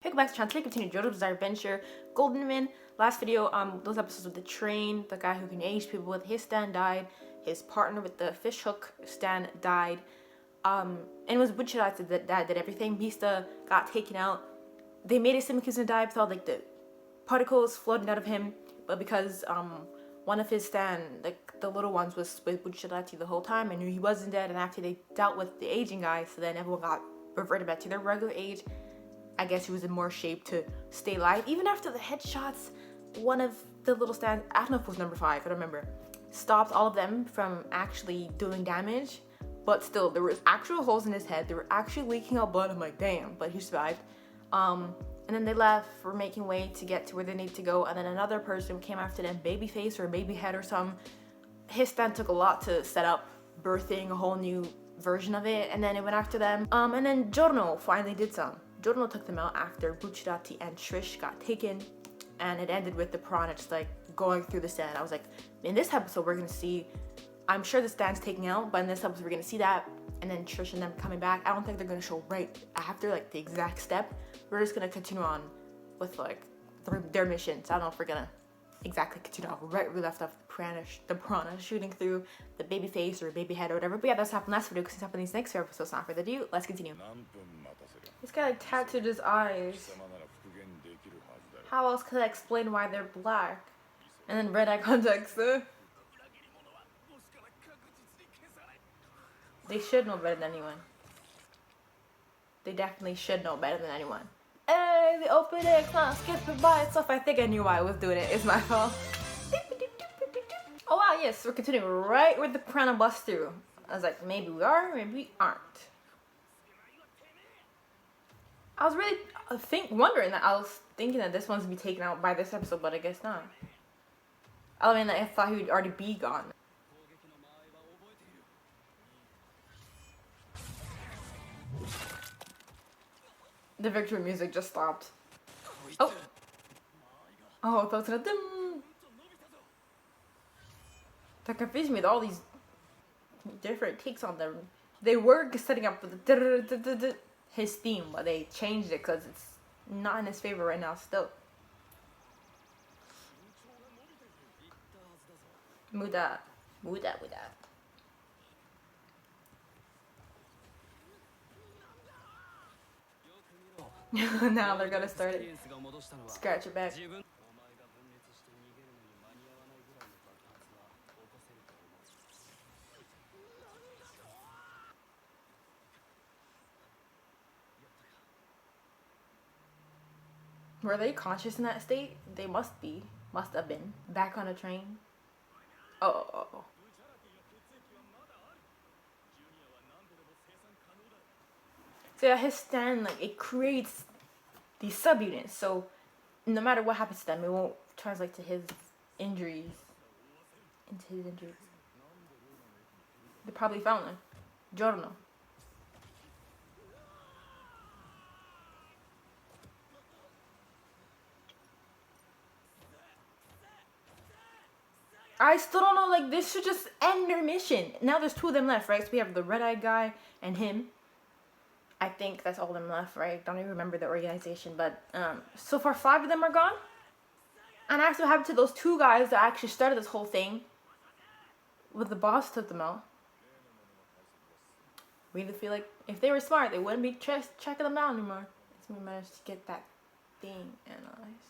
Hey guys, channel today continue Jojos Desire Adventure, Golden Man. Last video, those episodes with the train, the guy who can age people with his stand died, his partner with the fish hook stand died, and it was Jjba that did everything. Mista got taken out. They made it seem like he was gonna die with all like the particles floating out of him, but because one of his stand, like the little ones, was with Jjba the whole time and knew he wasn't dead, and after they dealt with the aging guy, so then everyone got reverted back to their regular age. I guess he was in more shape to stay alive. Even after the headshots, one of the little stands, I don't know if it was number 5, I don't remember, stopped all of them from actually doing damage. But still, there was actual holes in his head. They were actually leaking out blood. I'm like, damn, but he survived. And then they left for making way to get to where they need to go. And then another person came after them, Babyface or Babyhead or something. His stand took a lot to set up, birthing a whole new version of it. And then it went after them. And then Giorno finally did some. Giorno took them out after Jjba and Trish got taken, and it ended with the Piranha just like going through the stand. I was like, in this episode we're gonna see, I'm sure the stand's taking out, but in this episode we're gonna see that, and then Trish and them coming back. I don't think they're gonna show right after like the exact step. We're just gonna continue on with like their missions. I don't know if we're gonna exactly continue on right where we left off, the Piranha shooting through the Babyface or Babyhead or whatever. But yeah, that's happened last video because it's happened in these next few episodes. So not further ado, let's continue. This guy like tattooed his eyes. How else could I explain why they're black? And then red eye contacts. They should know better than anyone. They definitely should know better than anyone. Hey, the open it, can't skip it by itself. I think I knew why I was doing it. It's my fault. Oh wow, yes, we're continuing right where the Piranha bust through. I was like, maybe we are, maybe we aren't. I was really wondering that. I was thinking that this one's gonna be taken out by this episode, but I guess not. I mean, I thought he would already be gone. The victory music just stopped. Oh! Oh, I thought it was gonna dim. That confused me with all these different takes on them. They were setting up with the his theme, but they changed it because it's not in his favor right now still. Muda. Now they're gonna start it. Scratch your back. Were they conscious in that state? They must have been. Back on a train. Oh. So yeah, his stand, like, it creates these subunits, so no matter what happens to them, it won't translate to his injuries. They probably found them. Giorno. I still don't know, like, this should just end their mission. Now there's 2 of them left, right? So we have the red-eyed guy and him. I think that's all of them left, right? Don't even remember the organization, but so far 5 of them are gone. And after what happened to those 2 guys that actually started this whole thing, with the boss took them out. Really feel like if they were smart, they wouldn't be checking them out anymore. It's we managed to get that thing analyzed.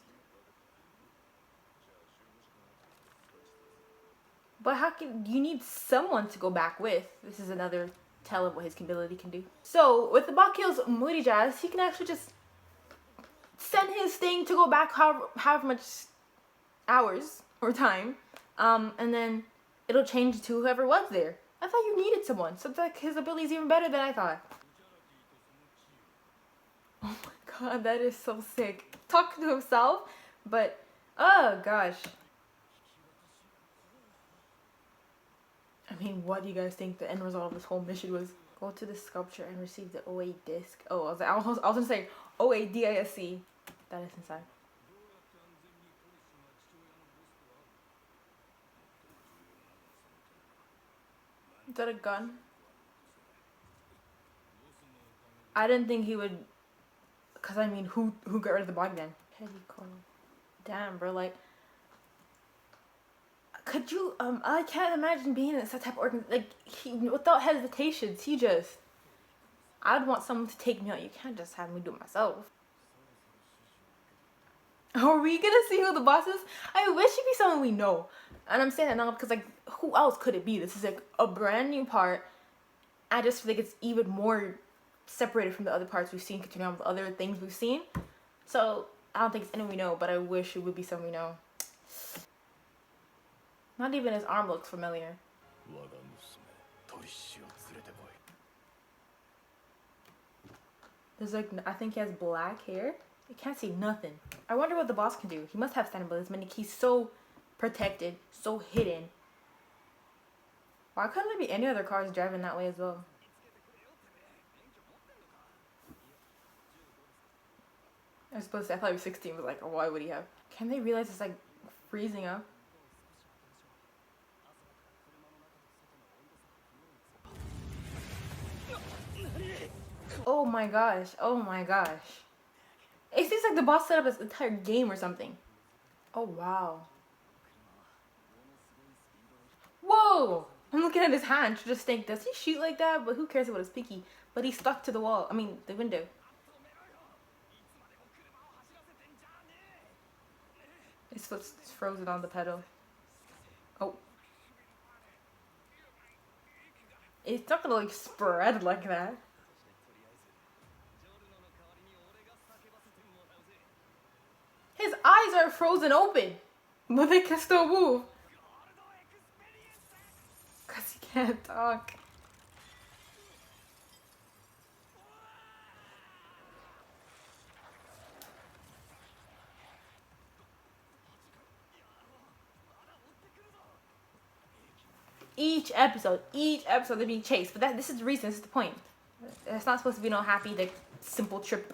But how can you need someone to go back with? This is another tell of what his ability can do. So with the Bakyo's Murijaz, he can actually just send his thing to go back however much hours or time, and then it'll change to whoever was there. I thought you needed someone, so like his ability is even better than I thought. Oh my god, that is so sick. Talking to himself, but oh gosh. I mean, what do you guys think the end result of this whole mission was? Go to the sculpture and receive the OA disc. Oh, I was gonna say OADISC. That is inside. Is that a gun? I didn't think he would Cause I mean, who got rid of the body then? Damn, bro. Like, could you? I can't imagine being in such type of organ. Like, without hesitations, he just. I'd want someone to take me out. You can't just have me do it myself. Are we gonna see who the boss is? I wish it'd be someone we know. And I'm saying that now because, like, who else could it be? This is like a brand new part. I just feel like it's even more separated from the other parts we've seen, continuing on with the other things we've seen. So I don't think it's anyone we know, but I wish it would be someone we know. Not even his arm looks familiar. There's like, I think he has black hair. You can't see nothing. I wonder what the boss can do. He must have standing abilities. I mean, he's so protected, so hidden. Why couldn't there be any other cars driving that way as well? I was supposed to say, I thought he was 16, but like, why would he have? Can they realize it's like freezing up? Oh my gosh, oh my gosh. It seems like the boss set up his entire game or something. Oh wow. Whoa! I'm looking at his hand to just think, does he shoot like that? But who cares about his pinky? But he's stuck to the wall. I mean, the window. His foot's frozen on the pedal. Oh. It's not gonna like spread like that. His eyes are frozen open, but they can still move. Cause he can't talk. Each episode they're being chased. But this is the reason, this is the point. It's not supposed to be no happy, like, simple trip.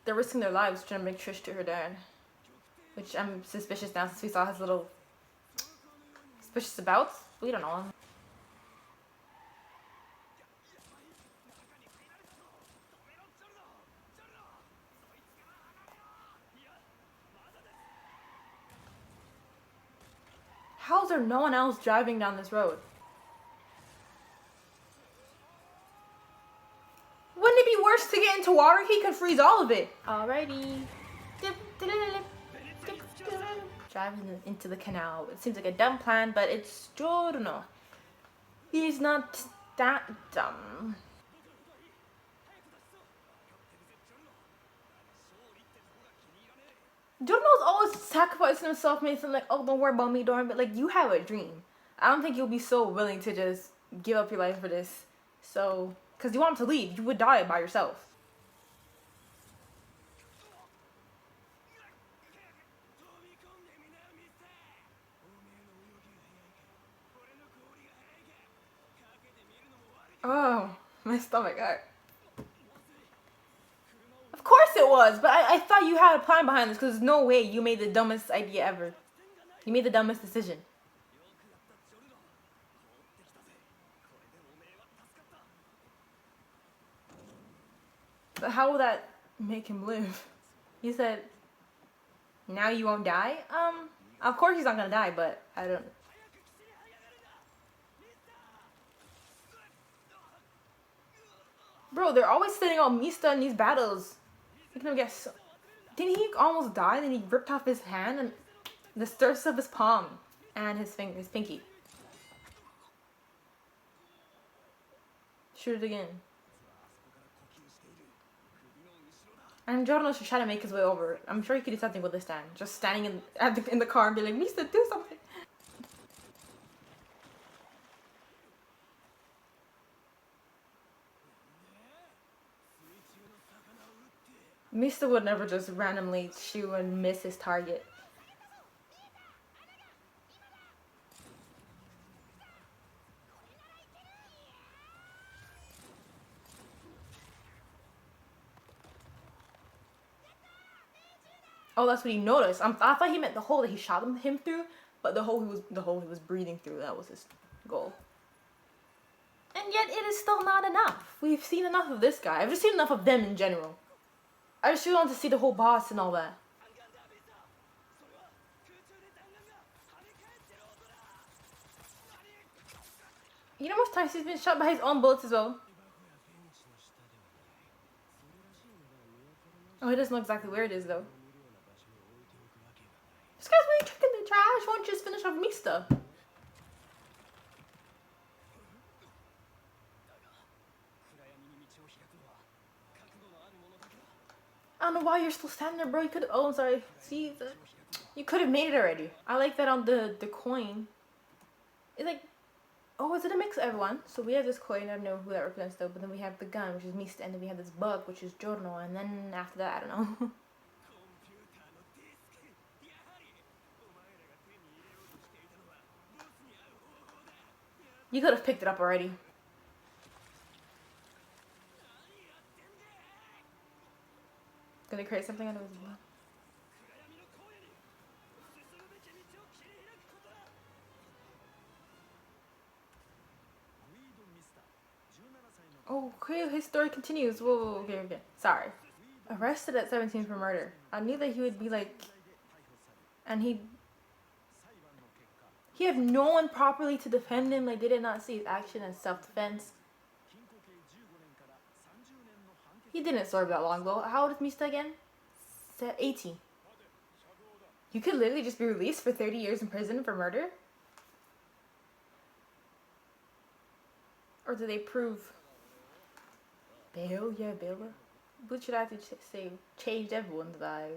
They're risking their lives trying to make Trish to her dad. Which I'm suspicious now since we saw his little suspicious abouts. We don't know him. How is there no one else driving down this road? Wouldn't it be worse to get into water? He could freeze all of it. Alrighty. Driving into the canal. It seems like a dumb plan, but it's Giorno. He's not that dumb. Giorno's always sacrificing himself, making like, oh, don't worry about me, Doran. But like, you have a dream. I don't think you'll be so willing to just give up your life for this. So, because you want him to leave, you would die by yourself. Oh, my stomach hurt. Of course it was, but I thought you had a plan behind this because there's no way you made the dumbest idea ever. You made the dumbest decision. But how will that make him live? He said, now you won't die? Of course he's not gonna die, but I don't... Bro, they're always sending out Mista in these battles. Making him get so... Didn't he almost die? Then he ripped off his hand and the surface of his palm and his finger, his pinky. Shoot it again. And Jordan should try to make his way over. I'm sure he could do something with this stand. Just standing in the car and be like, Mista, do something. Mista would never just randomly shoot and miss his target. Oh, that's what he noticed. I thought he meant the hole that he shot him through, but the hole he was breathing through. That was his goal. And yet, it is still not enough. We've seen enough of this guy. I've just seen enough of them in general. I just really want to see the whole boss and all that. You know how much times he's been shot by his own bullets as well? Oh, he doesn't know exactly where it is though. This guy's really chucking the trash. Why don't you just finish off Mista? I don't know why you're still standing there, bro. You could. Oh, I'm sorry. See, you could have made it already. I like that on the coin. It's like, oh, is it a mix of everyone? So we have this coin. I don't know who that represents though. But then we have the gun, which is Mista, and then we have this bug, which is Giorno, and then after that, I don't know. You could have picked it up already. Gonna create something out of his blood. Oh, okay, his story continues. Whoa, whoa, okay. Sorry. Arrested at 17 for murder. I knew that he would be like... And he had no one properly to defend him. Like, they did not see his action as self-defense. He didn't serve that long though. How old is Mista again? 18. You could literally just be released for 30 years in prison for murder? Or do they prove... Bail? Yeah, bail. What should I have to say? Changed everyone's life.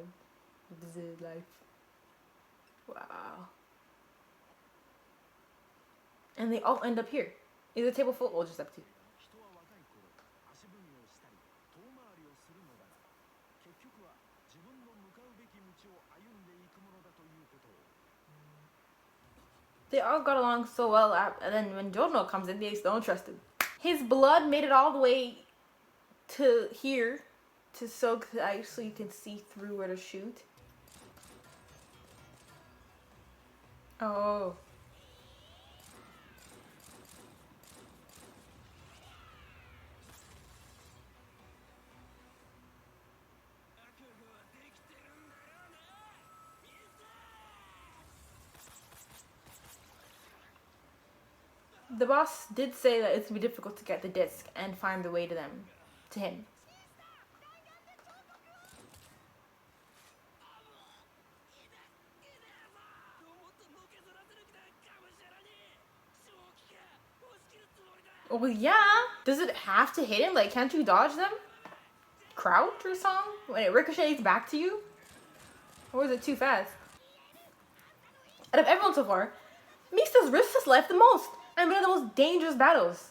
Wow. And they all end up here. Is the table full or just empty? They all got along so well, and then when Giorno comes in, they still don't trust him. His blood made it all the way to here, to so actually you can see through where to shoot. Oh. The boss did say that it's gonna be difficult to get the disc and find the way to them, to him. Oh, well, yeah. Does it have to hit him? Like, can't you dodge them? Crouch or something? When it ricochets back to you? Or is it too fast? Out of everyone so far, Mista's risked his life the most. And one of the most dangerous battles.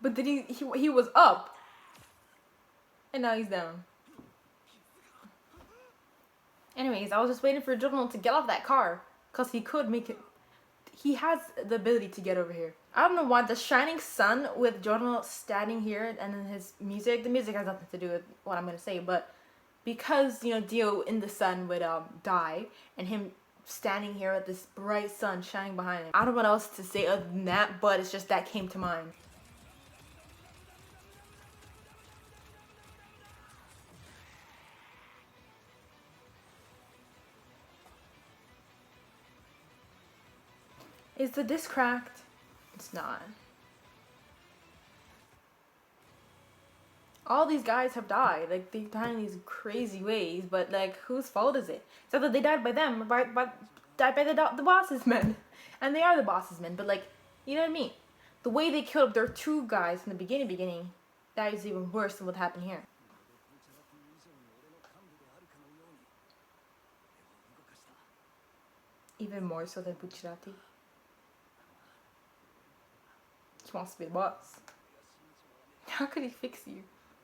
But did he was up. And now he's down. Anyways, I was just waiting for Jojos to get off that car. Because he could make it. He has the ability to get over here. I don't know why the shining sun with Jojos standing here and then his music. The music has nothing to do with what I'm going to say. But because, you know, Dio in the sun would die. And him standing here with this bright sun shining behind him. I don't know what else to say other than that. But it's just that came to mind. Is the disc cracked? It's not. All these guys have died. Like, they died in these crazy ways. But, like, whose fault is it? It's not that they died by them. Died by the boss's men. And they are the boss's men. But, like, you know what I mean? The way they killed their two guys in the beginning, that is even worse than what happened here. Even more so than Bucciarati. He wants to be the boss. How could he fix you?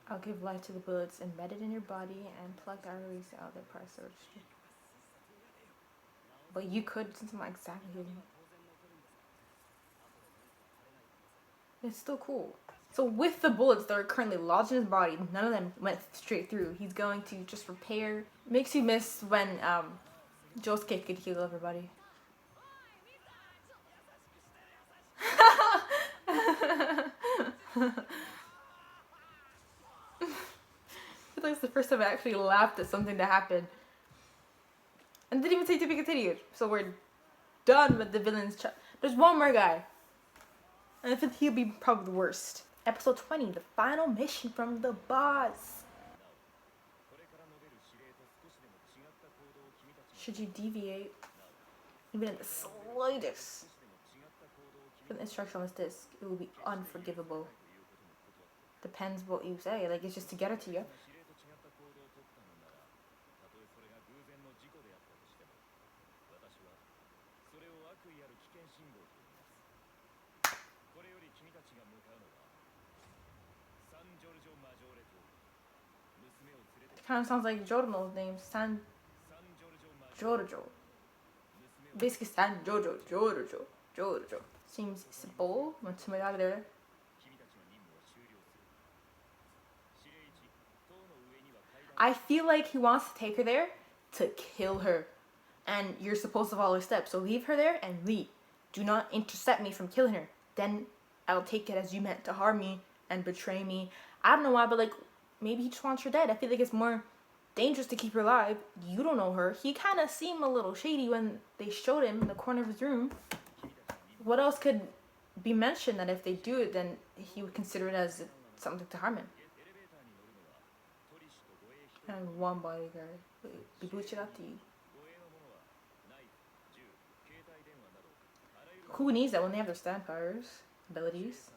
I'll give life to the bullets embedded in your body and plug the arteries out of their parts. But you could, since I'm not exactly hitting. It's still cool. So with the bullets that are currently lodged in his body, none of them went straight through. He's going to just repair. Makes you miss when Josuke could heal everybody. I feel like it's the first time I actually laughed at something that happened. And didn't even say to be continued. So we're done with the villain's There's one more guy. And I think he'll be probably the worst. Episode 20, the final mission from the boss. Should you deviate, even in the slightest, from the instruction on this disc, it will be unforgivable. Depends what you say. Like, it's just to get it to you. Kind of sounds like Jojo's name, San Jojo. Basically, San Jojo. Seems simple. Want somebody out of there. I feel like he wants to take her there to kill her. And you're supposed to follow his steps. So leave her there and leave. Do not intercept me from killing her. Then I'll take it as you meant to harm me and betray me. I don't know why, but like, maybe he just wants her dead. I feel like it's more dangerous to keep her alive. You don't know her. He kind of seemed a little shady when they showed him in the corner of his room. What else could be mentioned that if they do it, then he would consider it as something to harm him? And one bodyguard. Who needs that when they have their stand powers, abilities?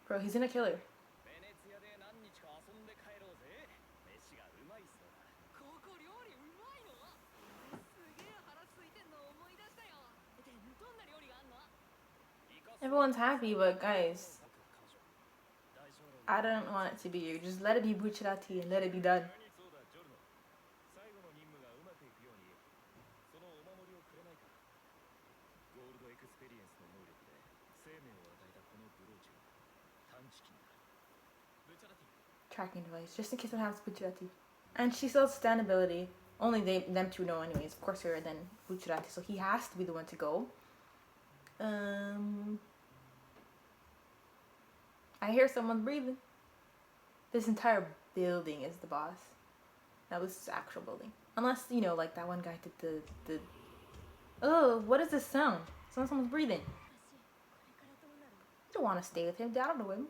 Bro, he's gonna kill her. Everyone's happy, but guys, I don't want it to be you. Just let it be Buchirati and let it be done. Tracking device, just in case it happens to Buchirati. And she still has stand ability. Only them two know anyways. Of course, her then Buchirati, so he has to be the one to go. I hear someone breathing. This entire building is the boss. Now this is the actual building. Unless, you know, like that one guy did the oh, what is this sound? Someone's breathing. You don't want to stay with him. I don't know him.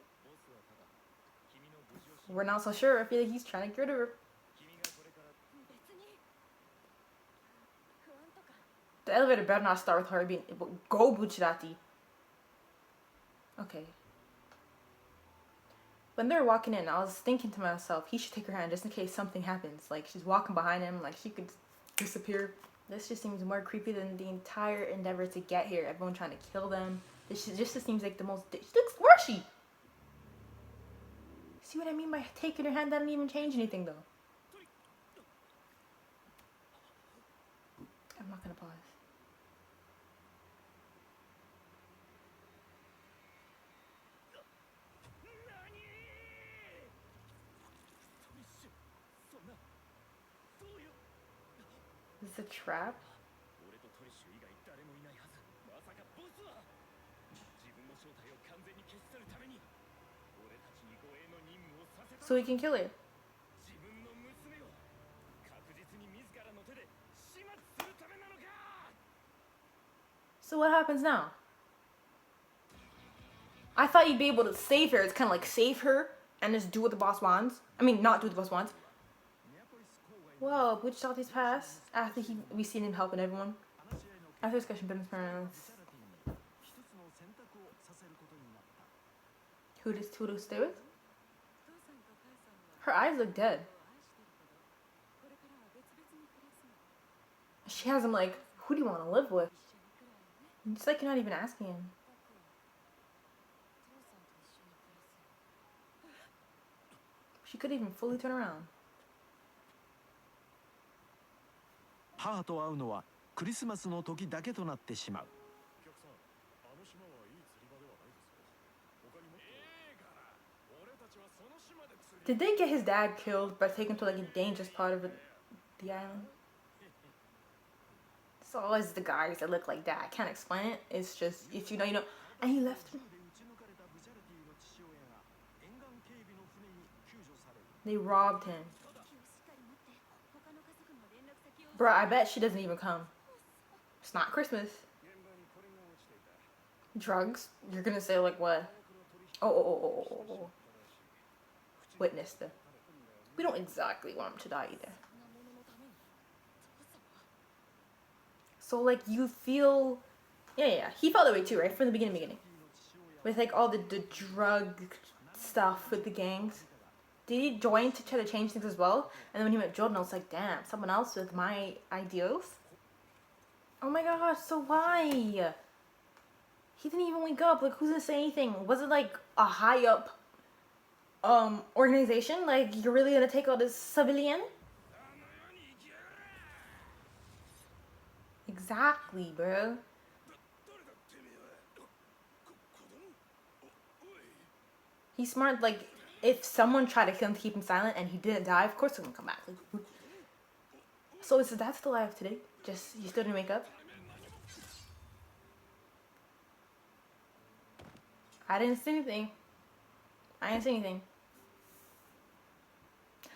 We're not so sure. I feel like he's trying to get rid of her. The elevator better not start with her being go Buchirati. Okay. When they were walking in, I was thinking to myself, he should take her hand just in case something happens. Like, she's walking behind him, like she could disappear. This just seems more creepy than the entire endeavor to get here. Everyone trying to kill them. This just seems like the most... Where is she? See what I mean by taking her hand? That didn't even change anything, though. I'm not gonna pause. Is this a trap? So he can kill her. So what happens now? I thought you'd be able to save her. It's kind of like save her and just do what the boss wants. I mean, not do what the boss wants. Whoa, Buchirati's pass. After we seen him helping everyone. After discussion, business parents. Who to stay with? Her eyes look dead. She has him like, who do you want to live with? It's like you're not even asking him. She could even fully turn around. 母と会うのはクリスマスの時だけとなってしまう。Did they get his dad killed by taking him to like a dangerous part of the island? It's always the guys that look like that. I can't explain it. It's just, if you know, you know. And he left him. They robbed him. Bruh, I bet she doesn't even come. It's not Christmas. Drugs? You're gonna say like what? Oh. Witness them. We don't exactly want him to die either. So like you feel, yeah. He felt that way too, right? From the beginning. With like all the drug stuff with the gangs. Did he join to try to change things as well? And then when he met Jordan, I was like, damn, someone else with my ideals? Oh my gosh, so why? He didn't even wake up. Like, who's gonna say anything? Was it like a high up organization? Like, you're really gonna take out this civilian? Exactly, bro. He's smart. Like, if someone tried to kill him to keep him silent and he didn't die, of course he's gonna come back. Like, so is that still alive today? Just, you still didn't wake up? I didn't see anything.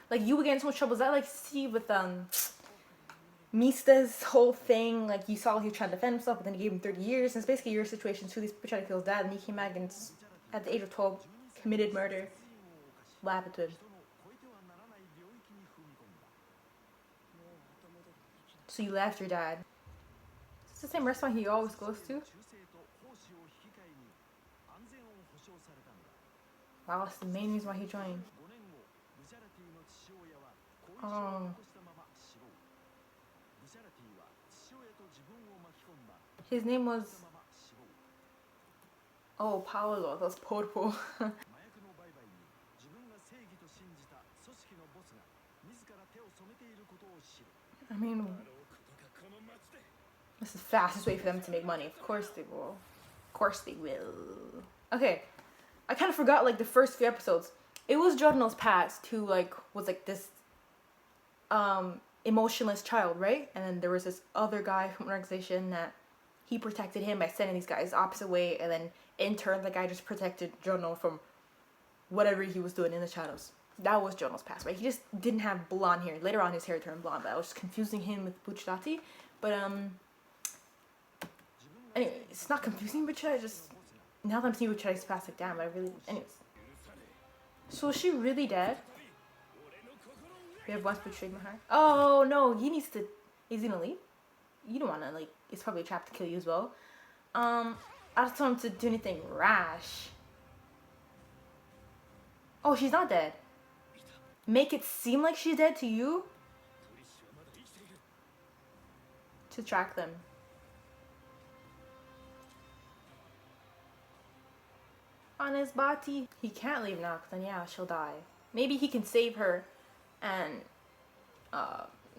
Like, you would get in so much trouble. Is that like see with Mista's whole thing? Like, you saw he was trying to defend himself, but then he gave him 30 years. And it's basically your situation too. These people tried to kill his dad, and he came back and at the age of 12 committed murder. What happened to him? So you left your dad. It's the same restaurant he always goes to. Wow, that's the main reason why he joined. His name was... Oh, Paolo. That's Porpo. I mean, that's the fastest way for them to make money. Of course they will. Of course they will. Okay, I kind of forgot like the first few episodes. It was Jodno's past who like was like this emotionless child, right? And then there was this other guy from an organization that he protected him by sending these guys the opposite way, and then in turn the guy just protected Jodno from whatever he was doing in the shadows. That was Jodno's past, right? He just didn't have blonde hair. Later on his hair turned blonde, but I was just confusing him with Bucciati. But anyway, it's not confusing Bucciati, just now that I'm seeing Bucciati's past, like damn, I really, anyways. So is she really dead? We have once betrayed my heart. Oh no, he needs to, is he gonna leave? You don't wanna, like, it's probably a trap to kill you as well. I don't want him to do anything rash. Oh, she's not dead. Make it seem like she's dead to you? To track them. On his body. He can't leave now, because then yeah, she'll die. Maybe he can save her and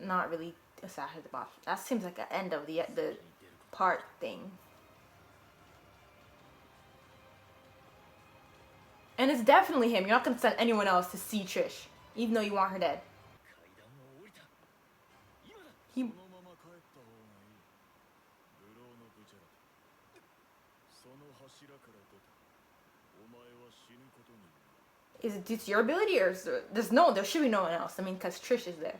not really assassinate the boss. That seems like the end of the part thing. And it's definitely him. You're not going to send anyone else to see Trish, even though you want her dead. Is it due to your ability, or is there should be no one else? I mean, because Trish is there.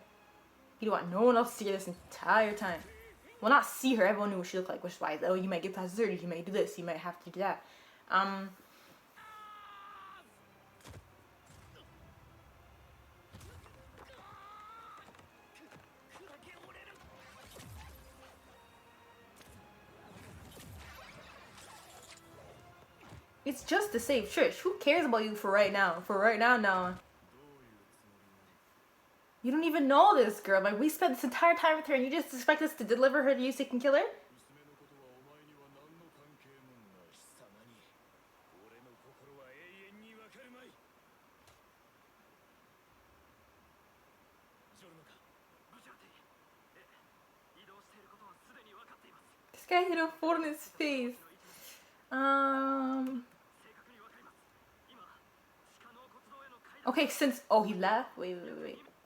You don't want no one else to see her this entire time. Well, not see her. Everyone knew what she looked like, which is why, oh, you might get past 30, you might do this, you might have to do that. It's just to save Trish. Who cares about you for right now? For right now, no. You don't even know this girl. Like, we spent this entire time with her and you just expect us to deliver her to you so you can kill her? This guy hit a foot in his face. Okay, since oh he left. Wait.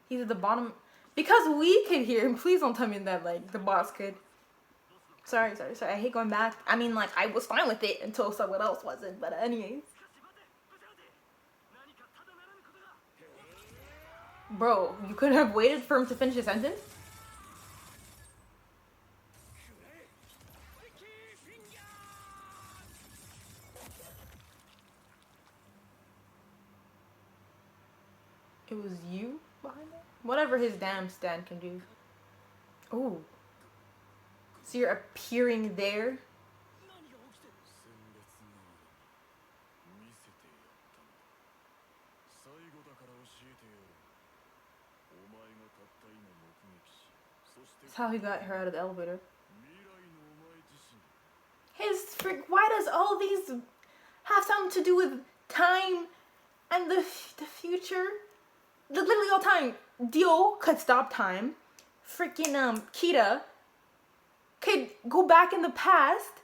He's at the bottom because we could hear him. Please don't tell me that like the boss could. Sorry. I hate going back. I mean, like I was fine with it until someone else wasn't. But anyways, bro, you could have waited for him to finish his sentence. It was you behind it? Whatever his damn stand can do. Oh. So you're appearing there? That's how he got her out of the elevator. His frick, why does all these have something to do with time and the future? Literally all time. Dio could stop time. Freaking Kita could go back in the past,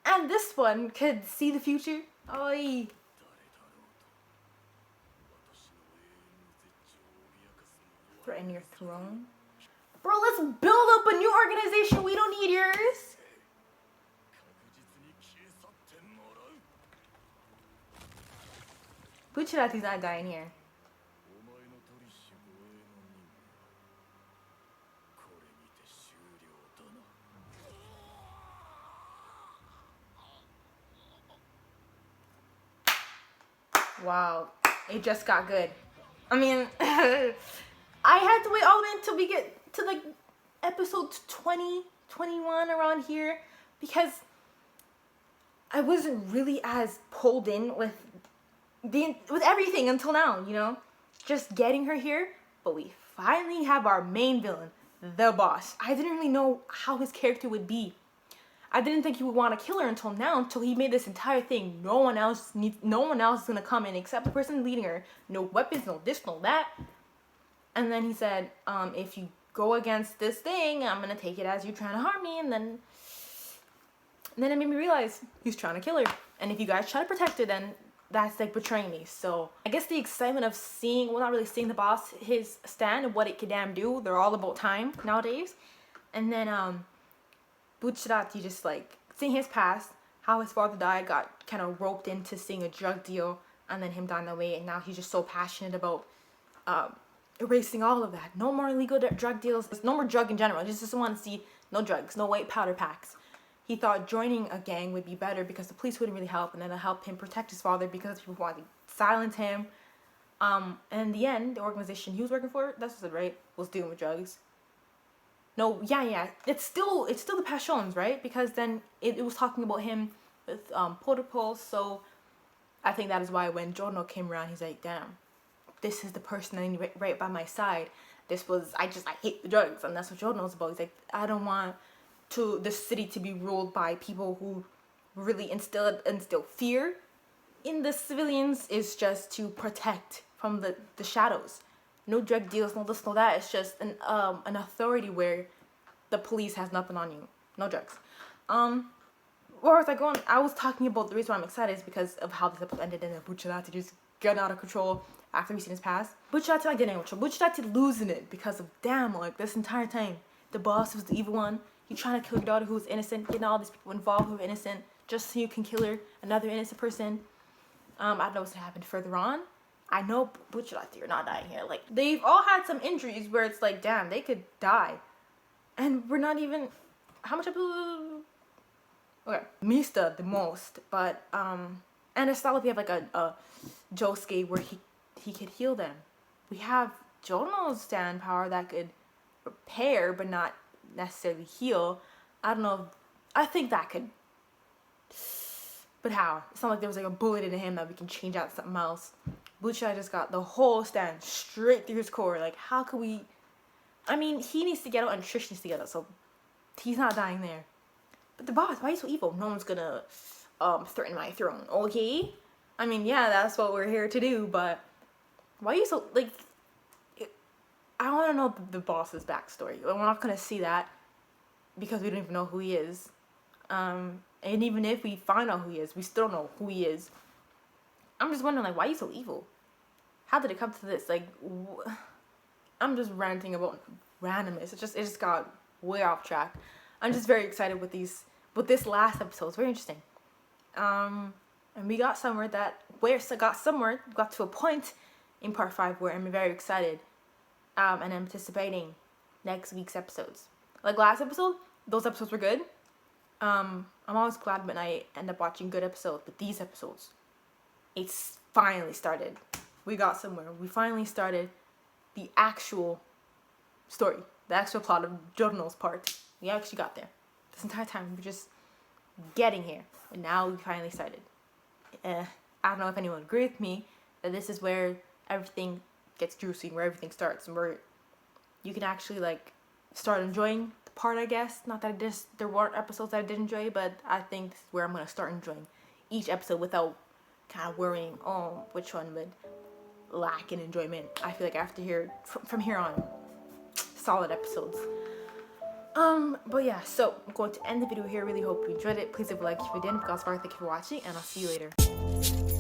and this one could see the future. Oi. Threaten your throne, bro. Let's build up a new organization. We don't need yours. Bucciarati's not dying here. Wow, it just got good. I mean, I had to wait all the way until we get to like episode 20, 21 around here because I wasn't really as pulled in with everything until now, you know? Just getting her here, but we finally have our main villain, the boss. I didn't really know how his character would be. I didn't think he would want to kill her until now, until he made this entire thing. No one else is gonna come in except the person leading her. No weapons, no this, no that. And then he said, if you go against this thing, I'm gonna take it as you trying to harm me. And then it made me realize he's trying to kill her. And if you guys try to protect her, then that's like betraying me. So I guess the excitement of seeing, well, not really seeing the boss, his stand and what it could damn do. They're all about time nowadays. And then Bucciarati just like seeing his past, how his father died, got kind of roped into seeing a drug deal, and then him dying that way, and now he's just so passionate about erasing all of that. No more illegal drug deals. No more drug in general. He just doesn't want to see no drugs, no white powder packs. He thought joining a gang would be better because the police wouldn't really help, and then it'll help him protect his father because people wanted to silence him. And in the end, the organization he was working for, that's what it, right, was dealing with drugs. No, yeah. It's still the Passions, right? Because then it was talking about him with Protopol. So I think that is why when Jono came around, he's like, damn, this is the person I need right by my side. I hate the drugs, and that's what Jono's about. He's like, I don't want the city to be ruled by people who really instill fear in the civilians. Is just to protect from the shadows. No drug deals, no this, no that. It's just an authority where the police has nothing on you. No drugs. Where was I going? I was talking about the reason why I'm excited is because of how this episode ended and Bucciarati just getting out of control after we seen his past. Bucciarati like getting out of control. Bucciarati losing it because of damn, like this entire time the boss was the evil one. He trying to kill your daughter who was innocent, getting all these people involved who were innocent just so you can kill her, another innocent person. I don't know what's gonna happen further on. I know Bucciarati are not dying here. Like, they've all had some injuries where it's like, damn, they could die. And we're not even... How much... Okay. Mista the most. But, and it's not like we have, like, a Josuke where he could heal them. We have Jono's stand power that could repair, but not necessarily heal. I don't know. I think that could... But how? It's not like there was, like, a bullet in him that we can change out to something else. Bucciarati just got the whole stand straight through his core. Like, how could we... I mean, he needs to get out and Trish needs to get out, so he's not dying there. But the boss, why are you so evil? No one's gonna threaten my throne, okay? I mean, yeah, that's what we're here to do, but why are you so... Like, I want to know the boss's backstory. We're not gonna see that because we don't even know who he is. And even if we find out who he is, we still don't know who he is. I'm just wondering, like, why are you so evil? how did it come to this? Like, I'm just ranting about randomness. It just got way off track. I'm just very excited with this last episode. It's very interesting. And we got to a point in part 5 where I'm very excited, and anticipating next week's episodes. Like last episode, those episodes were good. I'm always glad when I end up watching good episodes, but these episodes, it's finally started. We got somewhere. We finally started the actual story, the actual plot of Jojos part. We actually got there. This entire time, we were just getting here, and now we finally started. I don't know if anyone would agree with me that this is where everything gets juicy, where everything starts, and where you can actually like start enjoying the part, I guess. Not that there weren't episodes that I did enjoy, but I think this is where I'm gonna start enjoying each episode without kind of worrying, oh, which one would lack in enjoyment. I feel like after here, from here on, solid episodes. But yeah, so I'm going to end the video here. Really hope you enjoyed it. Please leave a like if you didn't. If you got far, thank you for watching, and I'll see you later.